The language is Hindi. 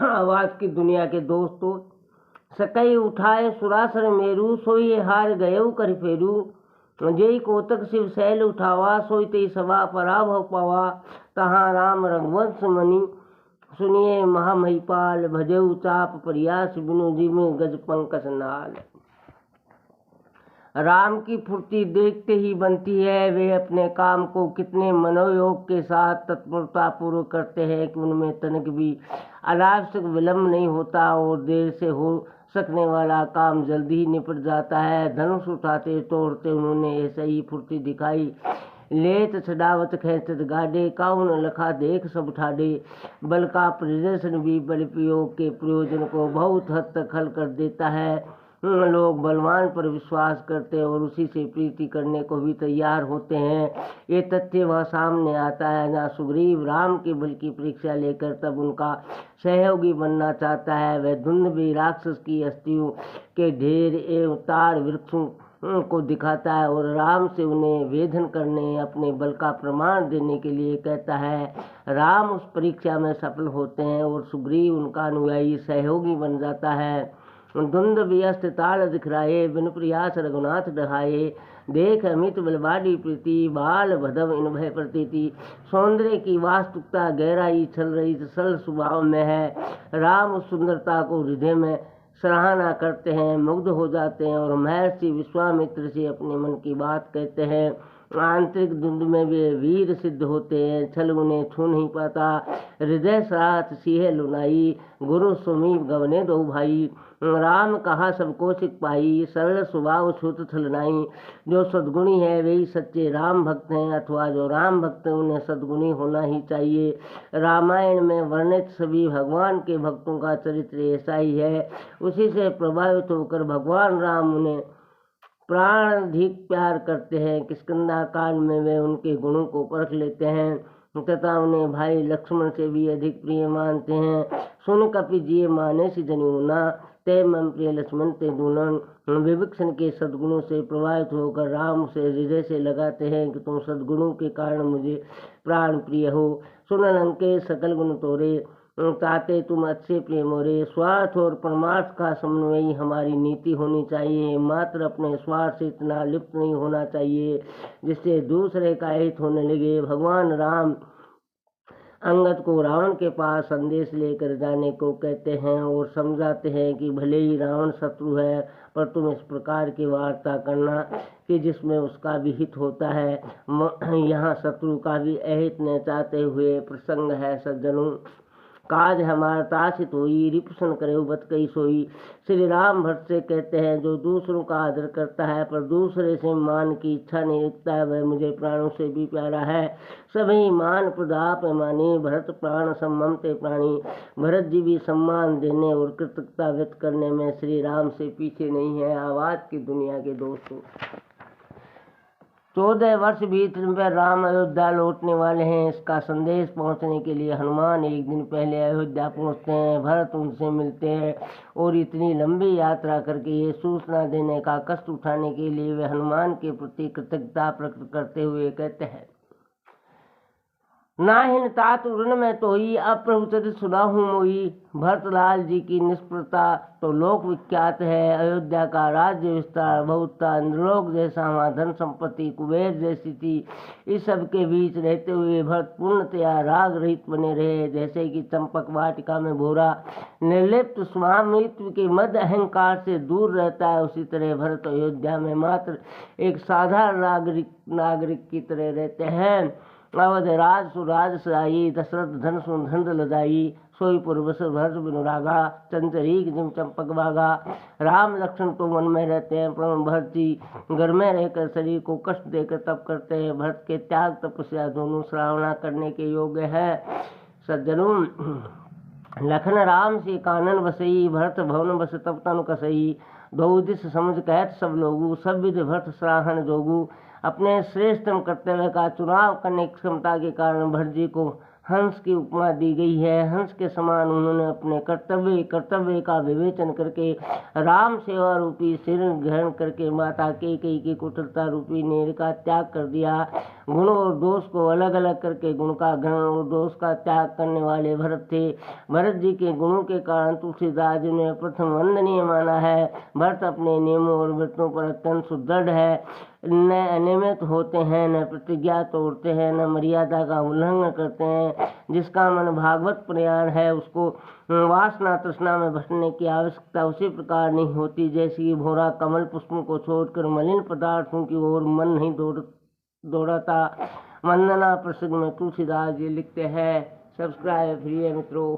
आवाज की दुनिया के दोस्तों, सकई उठाए सुरासर मेरू, सोई हार गयऊ कर फेरू। जय कोतक शिव शैल उठावा, सोई ते सभा पराभव पावा। तहाँ राम रघुवंश मणि, सुनिए महामहिपाल। भजऊ चाप प्रयास बिनु, जिमि गज पंकज नाल। राम की फुर्ती देखते ही बनती है। वे अपने काम को कितने मनोयोग के साथ तत्परता पूर्वक करते हैं कि उनमें तनिक भी अनावश्यक विलम्ब नहीं होता और देर से हो सकने वाला काम जल्दी ही निपट जाता है। धनुष उठाते तोड़ते उन्होंने ऐसे ही फुर्ती दिखाई। लेत छडावत खेचत गाडे, काउन लखा देख सब ठाडे। बल का प्रदर्शन भी बल प्रयोग के प्रयोजन को बहुत हद तक हल कर देता है। लोग बलवान पर विश्वास करते हैं और उसी से प्रीति करने को भी तैयार होते हैं। ये तथ्य वह सामने आता है जहाँ सुग्रीव राम के बल की परीक्षा लेकर तब उनका सहयोगी बनना चाहता है। वह दुंदुभि राक्षस की अस्थियों के ढेर एवं ताड़ वृक्षों को दिखाता है और राम से उन्हें वेधन करने, अपने बल का प्रमाण देने के लिए कहता है। राम उस परीक्षा में सफल होते हैं और सुग्रीव उनका अनुयायी सहयोगी बन जाता है। धुंध व्यस्त ताल दिखराए, बिन प्रयास रघुनाथ डहाए। देख अमित बलवाड़ी प्रीति, बाल भदव इन भय प्रतीति। सौंदर्य की वास्तुकता गहराई छल रही सरल स्वभाव में है। राम उस सुंदरता को हृदय में सराहना करते हैं, मुग्ध हो जाते हैं और महर्षि विश्वामित्र से अपने मन की बात कहते हैं। आंतरिक धुंध में वे वीर सिद्ध होते हैं, छल उन्हें छू नहीं पाता। हृदय साथ सिंह लुनाई, गुरु सुमीप गवने दो भाई। राम कहा सबको सिख पाई, सरल स्वभाव छूत छलनाई। जो सद्गुणी है वही सच्चे राम भक्त हैं, अथवा जो राम भक्त हैं उन्हें सद्गुणी होना ही चाहिए। रामायण में वर्णित सभी भगवान के भक्तों का चरित्र ऐसा ही है। उसी से प्रभावित होकर भगवान राम उन्हें प्राणाधिक प्यार करते हैं। किष्किंधा कांड में वे उनके गुणों को परख लेते हैं तथा उन्हें भाई लक्ष्मण से भी अधिक प्रिय मानते हैं। सुन कपि जिये माने सी जनिना, ते मम प्रिय लक्ष्मण ते दूनन। विभीषण के सद्गुणों से प्रभावित होकर राम उसे हृदय से लगाते हैं कि तुम सद्गुणों के कारण मुझे प्राण प्रिय हो। सुन लंकेश सकल गुण तोरे, ताते तुम अच्छे प्रिय मोरे। स्वार्थ और परमार्थ का समन्वय ही हमारी नीति होनी चाहिए। मात्र अपने स्वार्थ से इतना लिप्त नहीं होना चाहिए जिससे दूसरे का हित होने लगे। भगवान राम अंगद को रावण के पास संदेश लेकर जाने को कहते हैं और समझाते हैं कि भले ही रावण शत्रु है पर तुम इस प्रकार की वार्ता करना कि जिसमें उसका भी हित होता है। यहाँ शत्रु का भी अहित न चाहते हुए प्रसंग है। सज्जनों, काज हमारा तासित हुई, रिपुसन करे बत कई सोई। श्री राम भट्ट से कहते हैं, जो दूसरों का आदर करता है पर दूसरे से मान की इच्छा नहीं रखता है वह मुझे प्राणों से भी प्यारा है। सभी मान प्रदाप मानी, भरत प्राण सम्मते प्राणी। भरत जी भी सम्मान देने और कृतज्ञता व्यक्त करने में श्री राम से पीछे नहीं है। आवाज की दुनिया के दोस्तों, 14 वर्ष बीतने पर राम अयोध्या लौटने वाले हैं। इसका संदेश पहुंचने के लिए हनुमान एक दिन पहले अयोध्या पहुंचते हैं। भरत उनसे मिलते हैं और इतनी लंबी यात्रा करके ये सूचना देने का कष्ट उठाने के लिए वे हनुमान के प्रति कृतज्ञता प्रकट करते हुए कहते हैं, नाहिन तात ऋण में तो ही अप्रभु चरित सुनाहूं मोई। भरतलाल जी की निष्प्रता तो लोक विख्यात है। अयोध्या का राज्य विस्तार बहुत था, इंद्रलोक जैसा वहाँ धन संपत्ति कुबेर जैसी थी। इस सब के बीच रहते हुए भरत पूर्णतया राग रहित बने रहे। जैसे कि चंपक वाटिका में भोरा निर्लिप्त स्वामित्व के मध्य अहंकार से दूर रहता है, उसी तरह भरत अयोध्या में मात्र एक साधारण नागरिक की तरह रहते हैं। अवध राज सुराज सदाई, दशरथ धन सुधंध लदाई। सोई पूर्वस भरत बिनुरागा, चंचरीक जिम चंपक बागा। राम लक्ष्मण तो वन में रहते हैं परंतु भरत जी घर में रहकर शरीर को कष्ट देकर तप करते हैं। भरत के त्याग तपस्या दोनों सराहना करने के योग्य है। सज्जनों, लखन राम से कानन बसई, भरत भवन बस तब तनु कसई। दो दिश समझ कहत सब लोगू, सब विध भरत सराहन जोगू। अपने श्रेष्ठतम कर्तव्य का चुनाव करने की क्षमता के कारण भरत जी को हंस की उपमा दी गई है। हंस के समान उन्होंने अपने कर्तव्य का विवेचन करके राम सेवा रूपी सिर ग्रहण करके माता कैकेयी की कुटिलता रूपी नेर का त्याग कर दिया। गुण और दोष को अलग अलग करके गुण का ग्रहण और दोष का त्याग करने वाले भरत थे। भरत जी के गुणों के कारण तुलसीदास जी ने प्रथम वंदनीय माना है। भरत अपने नियमों और व्रतों पर अत्यंत सुदृढ़ है, न अनियमित होते हैं, न प्रतिज्ञा तोड़ते हैं, न मर्यादा का उल्लंघन करते हैं। जिसका मन भागवत प्रयाण है उसको वासना तृष्णा में भटकने की आवश्यकता उसी प्रकार नहीं होती जैसे कि भौरा कमल पुष्पों को छोड़कर मलिन पदार्थों की ओर मन नहीं दौड़ाता। वंदना प्रसंग में तुलसीदास जी लिखते हैं। सब्सक्राइब प्रिय मित्रों।